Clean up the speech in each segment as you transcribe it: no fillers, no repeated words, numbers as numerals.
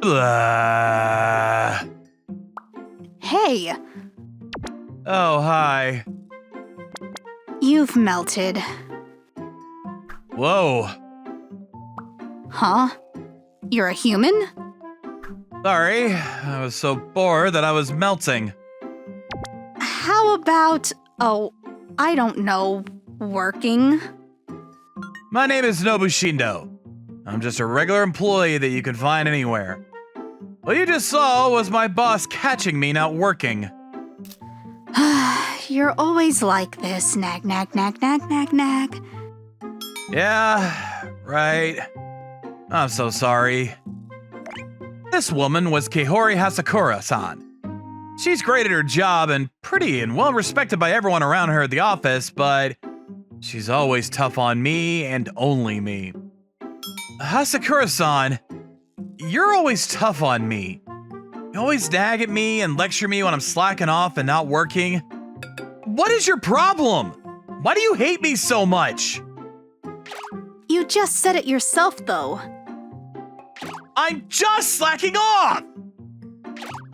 Blah. Hey, Oh, hi. you've melted. Whoa. Huh? You're a human? Sorry, I was so bored that I was melting. How about, I don't know, working? My name is Nobushindo. I'm just a regular employee that you can find anywhere. What you just saw was my boss catching me not working. You're always like this. Nag, nag, nag, nag, nag, nag. Yeah, right. I'm so sorry. This woman was Kihori Hasakura-san. She's great at her job and pretty and well respected by everyone around her at the office, but she's always tough on me and only me. Hasakura-san, you're always tough on me. You always nag at me and lecture me when I'm slacking off and not working. What is your problem? Why do you hate me so much? You just said it yourself, though. I'm just slacking off!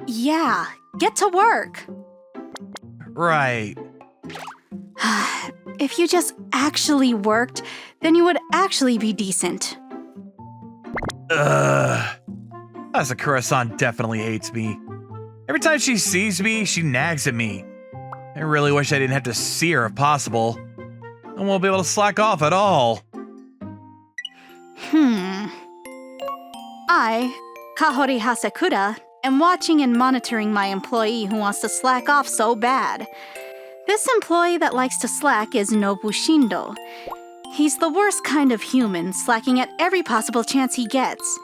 Yeah, get to work. Right. If you just actually worked, then you would actually be decent. Asakura-san definitely hates me. Every time she sees me, she nags at me. I really wish I didn't have to see her if possible. I won't be able to slack off at all. I, Kahori Hasakura, am watching and monitoring my employee who wants to slack off so bad. This employee that likes to slack is Nobushindo. He's the worst kind of human, slacking at every possible chance he gets,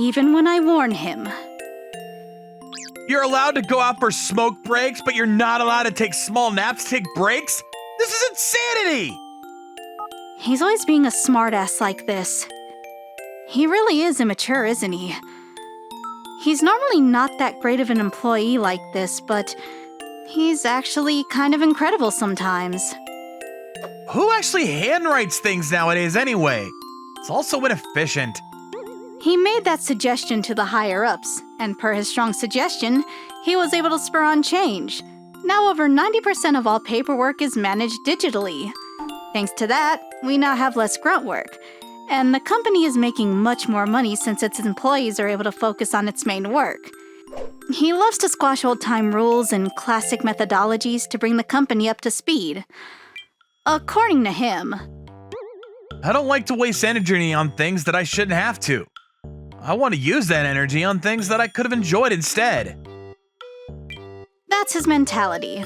even when I warn him. You're allowed to go out for smoke breaks, but you're not allowed to take small naps to take breaks? This is insanity! He's always being a smartass like this. He really is immature, isn't he? He's normally not that great of an employee like this, but he's actually kind of incredible sometimes. Who actually handwrites things nowadays anyway? It's also inefficient. He made that suggestion to the higher-ups, and per his strong suggestion, he was able to spur on change. Now over 90% of all paperwork is managed digitally. Thanks to that, we now have less grunt work, and the company is making much more money since its employees are able to focus on its main work. He loves to squash old-time rules and classic methodologies to bring the company up to speed. According to him. I don't like to waste energy on things that I shouldn't have to. I want to use that energy on things that I could have enjoyed instead. That's his mentality.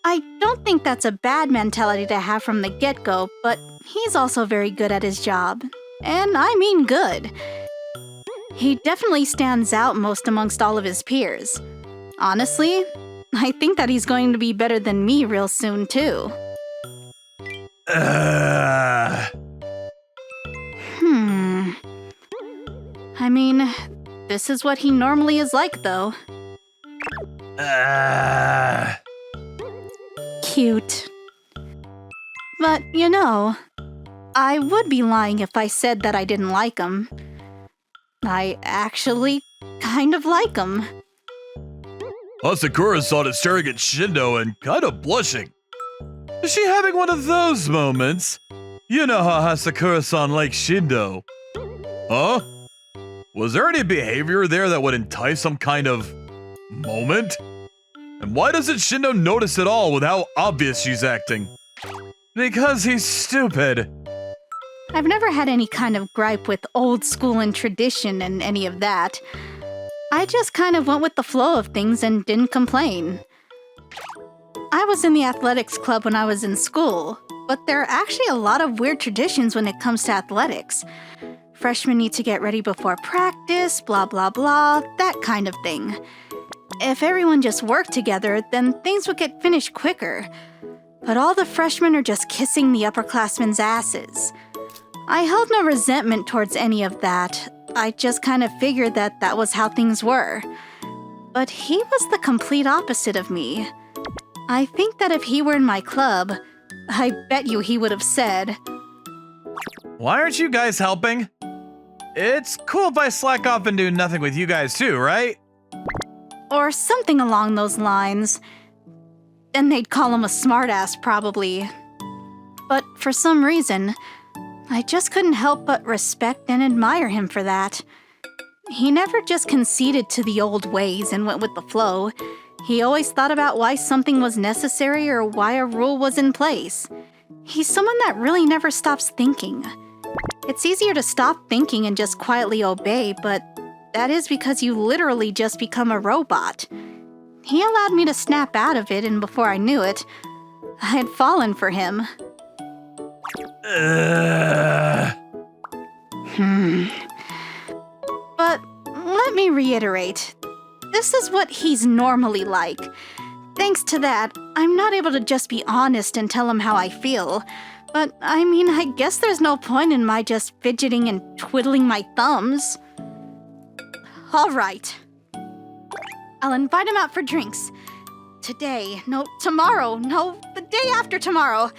I don't think that's a bad mentality to have from the get-go, but he's also very good at his job. And I mean good. He definitely stands out most amongst all of his peers. Honestly, I think that he's going to be better than me real soon, too. I mean, this is what he normally is like, though. Cute. But, you know, I would be lying if I said that I didn't like him. I actually kind of like him. Asakura-san is staring at Shindo and kind of blushing. Is she having one of those moments? You know how Asakura-san likes Shindo. Huh? Was there any behavior there that would entice some kind of moment? And why doesn't Shindo notice at all with how obvious she's acting? Because he's stupid. I've never had any kind of gripe with old school and tradition and any of that. I just kind of went with the flow of things and didn't complain. I was in the athletics club when I was in school, but there are actually a lot of weird traditions when it comes to athletics. Freshmen need to get ready before practice, blah blah blah, that kind of thing. If everyone just worked together, then things would get finished quicker. But all the freshmen are just kissing the upperclassmen's asses. I held no resentment towards any of that. I just kind of figured that that was how things were. But he was the complete opposite of me. I think that if he were in my club, I bet you he would have said, Why aren't you guys helping? it's cool if I slack off and do nothing with you guys too, right? Or something along those lines. And they'd call him a smartass, probably. But for some reason, I just couldn't help but respect and admire him for that. He never just conceded to the old ways and went with the flow. He always thought about why something was necessary or why a rule was in place. He's someone that really never stops thinking. It's easier to stop thinking and just quietly obey, but that is because you literally just become a robot. He allowed me to snap out of it, and before I knew it, I had fallen for him. But let me reiterate, this is what he's normally like. Thanks to that, I'm not able to just be honest and tell him how I feel. But, I mean, I guess there's no point in my just fidgeting and twiddling my thumbs. All right. I'll invite him out for drinks. Today. No, tomorrow. No, the day after tomorrow.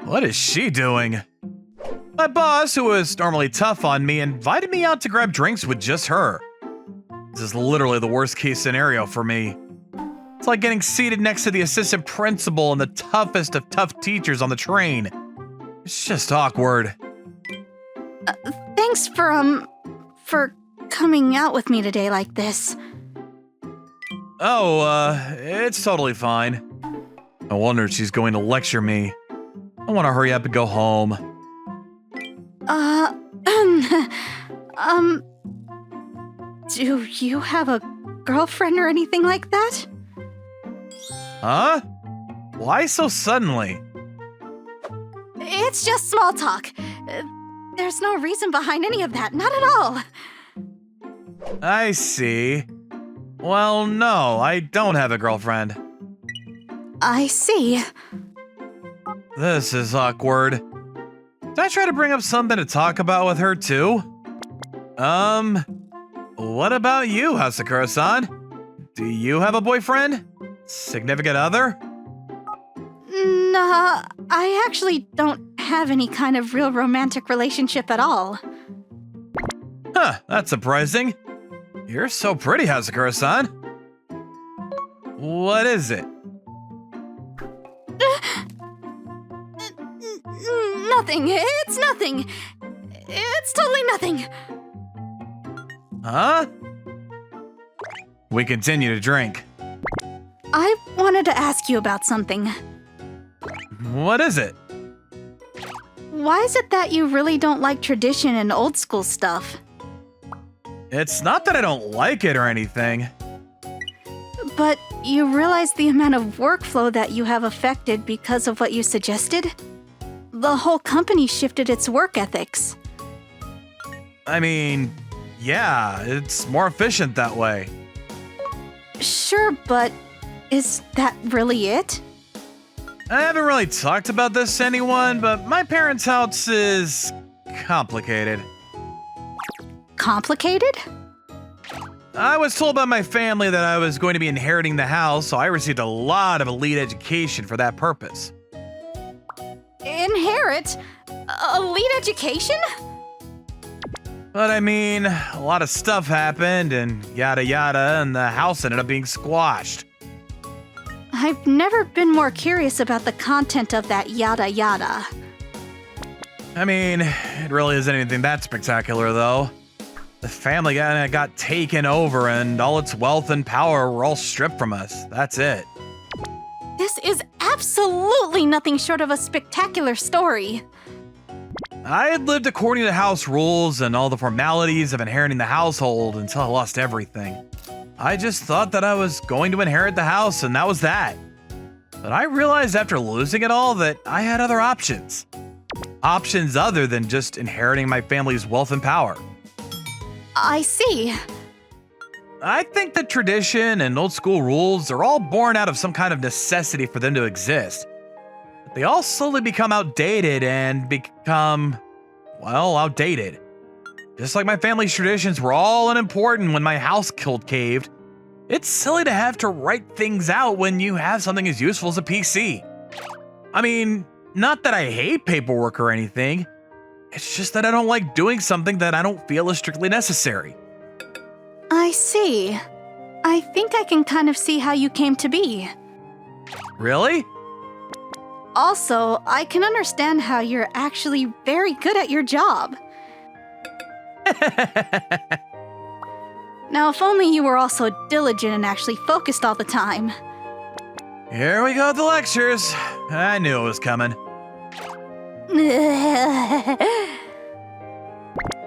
What is she doing? My boss, who was normally tough on me, invited me out to grab drinks with just her. This is literally the worst case scenario for me. It's like getting seated next to the assistant principal and the toughest of tough teachers on the train. It's just awkward. Thanks for coming out with me today like this. Oh, it's totally fine. I wonder if she's going to lecture me. I want to hurry up and go home. Do you have a girlfriend or anything like that? Huh? Why so suddenly? It's just small talk. There's no reason behind any of that, not at all. I see. Well, no, I don't have a girlfriend. I see. This is awkward. Did I try to bring up something to talk about with her too? What about you, Hasakura-san? Do you have a boyfriend? Significant other? Nah, I actually don't have any kind of real romantic relationship at all. Huh, that's surprising. You're so pretty, Hasakura-san. What is it? Nothing. It's nothing. It's totally nothing. Huh? We continue to drink. I wanted to ask you about something. What is it? Why is it that you really don't like tradition and old school stuff? It's not that I don't like it or anything. But you realize the amount of workflow that you have affected because of what you suggested? The whole company shifted its work ethics. I mean, yeah, it's more efficient that way. Sure, but is that really it? I haven't really talked about this to anyone, but my parents' house is complicated. Complicated? I was told by my family that I was going to be inheriting the house, so I received a lot of elite education for that purpose. Inherit? Elite education? But I mean, a lot of stuff happened and yada yada, and the house ended up being squashed. I've never been more curious about the content of that yada yada. I mean, it really isn't anything that spectacular, though. The family got taken over and all its wealth and power were all stripped from us. That's it. This is absolutely nothing short of a spectacular story. I had lived according to house rules and all the formalities of inheriting the household until I lost everything. I just thought that I was going to inherit the house and that was that. But I realized after losing it all that I had other options. Options other than just inheriting my family's wealth and power. I see. I think that tradition and old school rules are all born out of some kind of necessity for them to exist. But they all slowly become outdated and become, well, outdated. Just like my family's traditions were all unimportant when my house caved, it's silly to have to write things out when you have something as useful as a PC. I mean, not that I hate paperwork or anything. It's just that I don't like doing something that I don't feel is strictly necessary. I see. I think I can kind of see how you came to be. Really? Also, I can understand how you're actually very good at your job. Now, if only you were also diligent and actually focused all the time. Here we go with the lectures. I knew it was coming.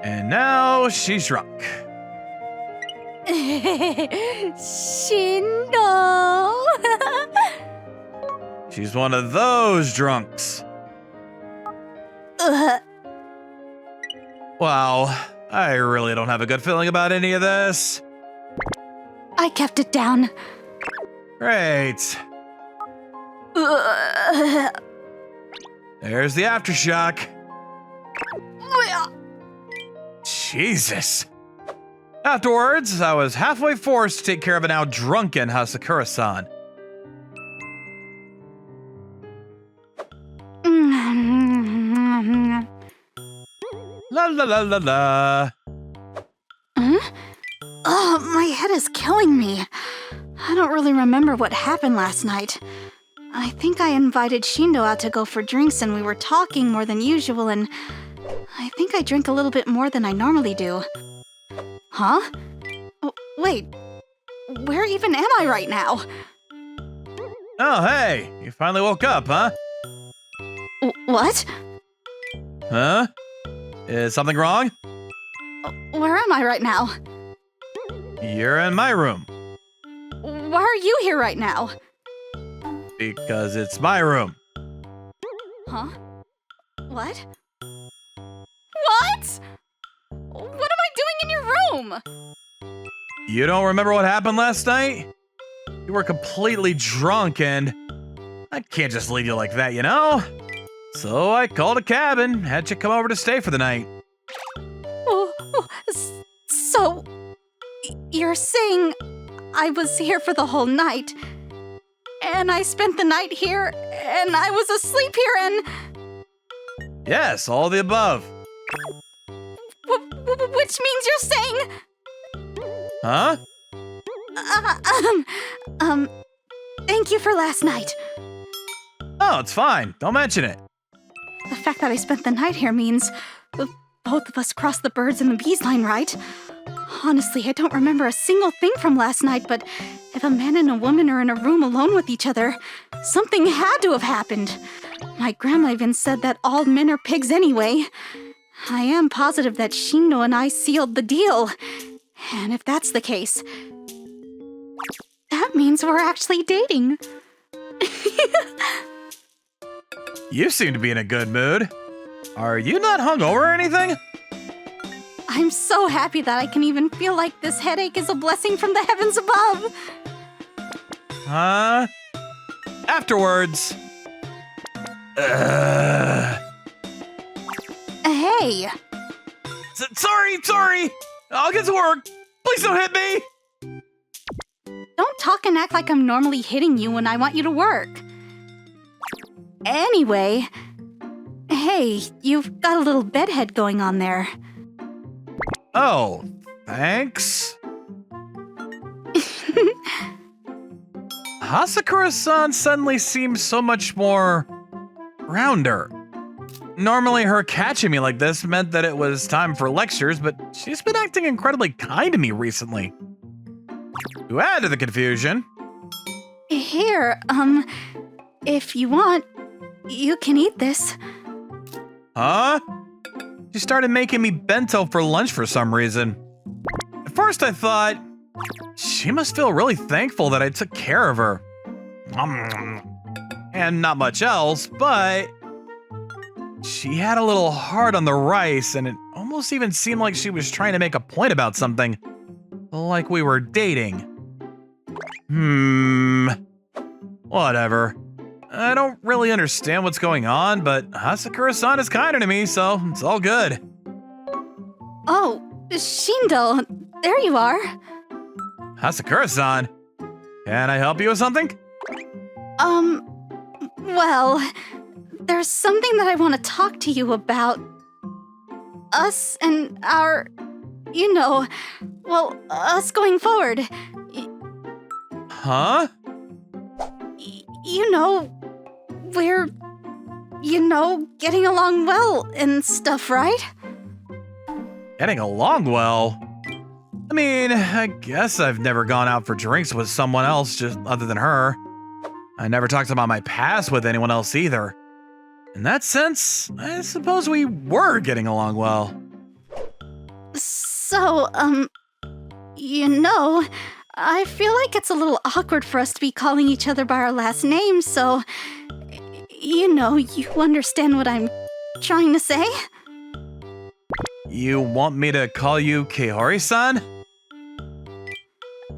And now she's drunk. Shindo! She's one of those drunks. Wow, I really don't have a good feeling about any of this. I kept it down. Great. There's the aftershock. Jesus. Afterwards, I was halfway forced to take care of a now drunken Hasakura-san. La la la la la. Huh? Oh, my head is killing me. I don't really remember what happened last night. I think I invited Shindo out to go for drinks and we were talking more than usual, and I think I drank a little bit more than I normally do. Huh? Wait, where even am I right now? Oh, hey, you finally woke up, huh? What? Huh? Is something wrong? Where am I right now? You're in my room. Why are you here right now? Because it's my room. Huh? What? What? What am I doing in your room? You don't remember what happened last night? You were completely drunk and I can't just leave you like that, you know? So I called a cab and had you come over to stay for the night. So, you're saying I was here for the whole night, and I spent the night here, and I was asleep here, and... Yes, all the above. Which means you're saying... Huh? Thank you for last night. Oh, it's fine. Don't mention it. The fact that I spent the night here means both of us crossed the birds and the bees line, right? Honestly, I don't remember a single thing from last night, but if a man and a woman are in a room alone with each other, something had to have happened. My grandma even said that all men are pigs anyway. I am positive that Shindo and I sealed the deal. And if that's the case, that means we're actually dating. You seem to be in a good mood. Are you not hungover or anything? I'm so happy that I can even feel like this headache is a blessing from the heavens above. Afterwards. Hey. Sorry. I'll get to work. Please don't hit me. Don't talk and act like I'm normally hitting you when I want you to work. Anyway, hey, you've got a little bedhead going on there. Oh, thanks. Hasakura-san suddenly seems so much more rounder. Normally her catching me like this meant that it was time for lectures, but she's been acting incredibly kind to me recently. To add to the confusion... Here, if you want, you can eat this. Huh? She started making me bento for lunch for some reason. At first I thought, she must feel really thankful that I took care of her. And not much else, but she had a little heart on the rice and it almost even seemed like she was trying to make a point about something. Like we were dating. Whatever. I don't really understand what's going on, but Hasakura-san is kinder to me, so it's all good. Oh, Shindo, there you are. Hasakura-san, can I help you with something? Well, there's something that I want to talk to you about. us and our, us going forward. Huh? We're, getting along well and stuff, right? Getting along well? I mean, I guess I've never gone out for drinks with someone else just other than her. I never talked about my past with anyone else either. In that sense, I suppose we were getting along well. So, I feel like it's a little awkward for us to be calling each other by our last names, so, you understand what I'm trying to say? You want me to call you Kaori-san?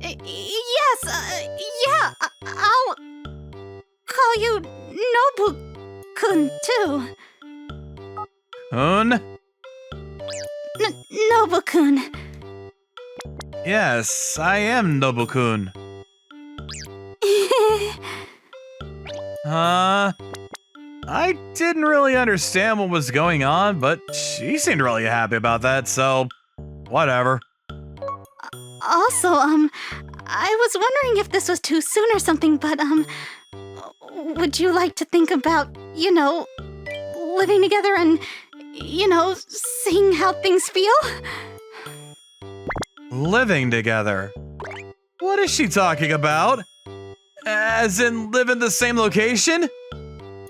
Yes, yeah, I'll call you Nobu-kun, too. Kun? Nobu-kun. Yes, I am Nobu-kun. I didn't really understand what was going on, but she seemed really happy about that, so whatever. Also, I was wondering if this was too soon or something, but, would you like to think about, living together and, seeing how things feel? Living together? What is she talking about? As in live in the same location?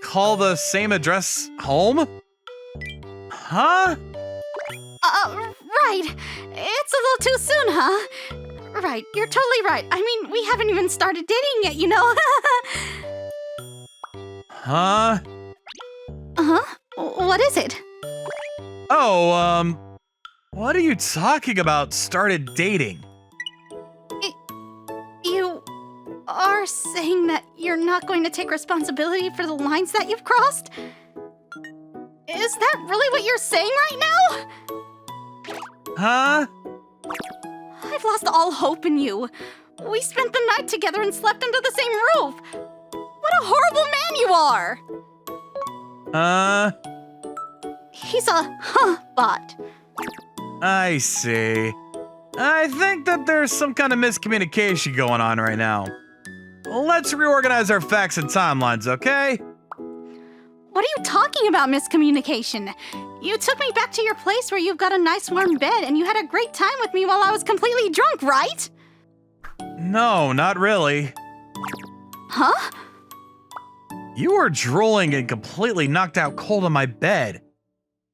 Call the same address home? Huh? Right. It's a little too soon, huh? Right, you're totally right. I mean, we haven't even started dating yet, Huh? Huh? What is it? Oh, what are you talking about started dating? You are saying that you're not going to take responsibility for the lines that you've crossed? Is that really what you're saying right now? Huh? I've lost all hope in you. We spent the night together and slept under the same roof. What a horrible man you are! He's a bot. I see. I think that there's some kind of miscommunication going on right now. Let's reorganize our facts and timelines, okay? What are you talking about, miscommunication? You took me back to your place where you've got a nice warm bed and you had a great time with me while I was completely drunk, right? No, not really. Huh? You were drooling and completely knocked out cold on my bed.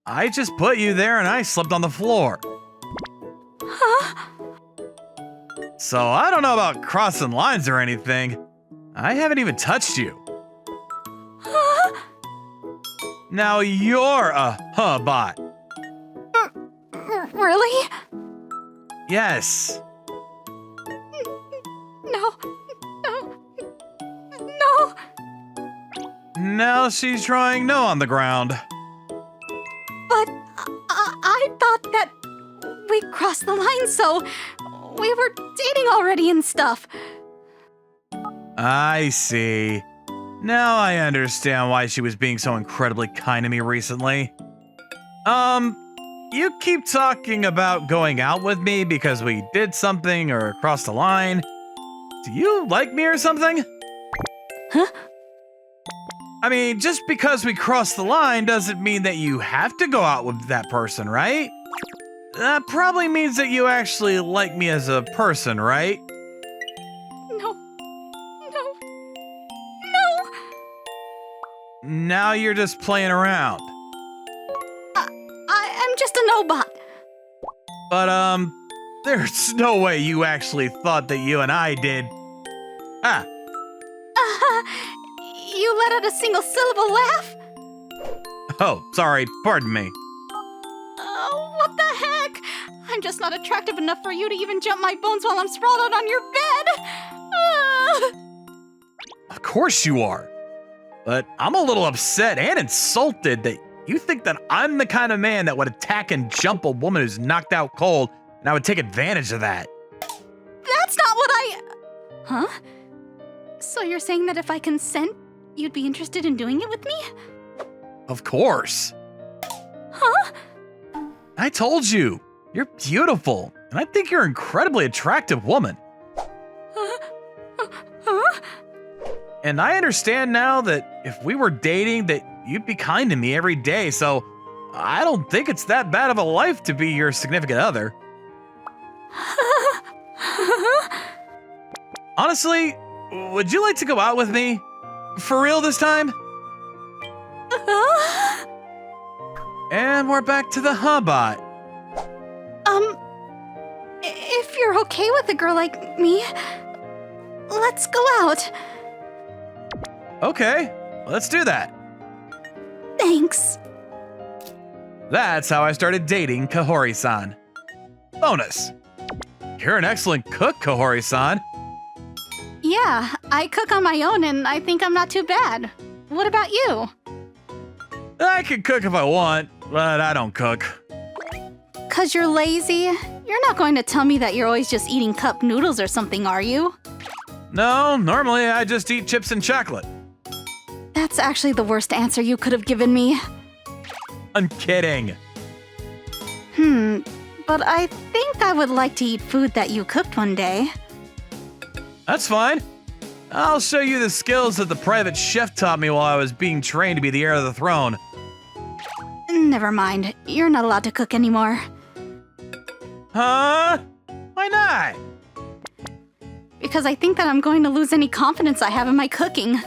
I just put you there and I slept on the floor. Huh? So I don't know about crossing lines or anything. I haven't even touched you. Huh? Now you're a bot. Really? Yes. No. Now she's drawing no on the ground. But I thought that we crossed the line, so we were dating already and stuff. I see. Now I understand why she was being so incredibly kind to me recently. You keep talking about going out with me because we did something or crossed the line. Do you like me or something? Huh? I mean, just because we crossed the line doesn't mean that you have to go out with that person, right? That probably means that you actually like me as a person, right? No. Now you're just playing around. I'm just a no-bot. But, there's no way you actually thought that you and I did. Ah. You let out a single syllable laugh? Oh, sorry. Pardon me. Oh, what the heck? I'm just not attractive enough for you to even jump my bones while I'm sprawled out on your bed. Of course you are. But I'm a little upset and insulted that you think that I'm the kind of man that would attack and jump a woman who's knocked out cold, and I would take advantage of that. That's not what Huh? So you're saying that if I consent, you'd be interested in doing it with me? Of course. Huh? I told you, you're beautiful, and I think you're an incredibly attractive woman. And I understand now that if we were dating, that you'd be kind to me every day, so I don't think it's that bad of a life to be your significant other. Honestly, would you like to go out with me? For real this time? And we're back to the Hubbot. If you're okay with a girl like me, let's go out. Okay, let's do that. Thanks. That's how I started dating Kahori-san. Bonus. You're an excellent cook, Kahori-san. Yeah, I cook on my own and I think I'm not too bad. What about you? I can cook if I want, but I don't cook. 'Cause you're lazy? You're not going to tell me that you're always just eating cup noodles or something, are you? No, normally I just eat chips and chocolate. That's actually the worst answer you could have given me. I'm kidding. But I think I would like to eat food that you cooked one day. That's fine. I'll show you the skills that the private chef taught me while I was being trained to be the heir of the throne. Never mind. You're not allowed to cook anymore. Huh? Why not? Because I think that I'm going to lose any confidence I have in my cooking.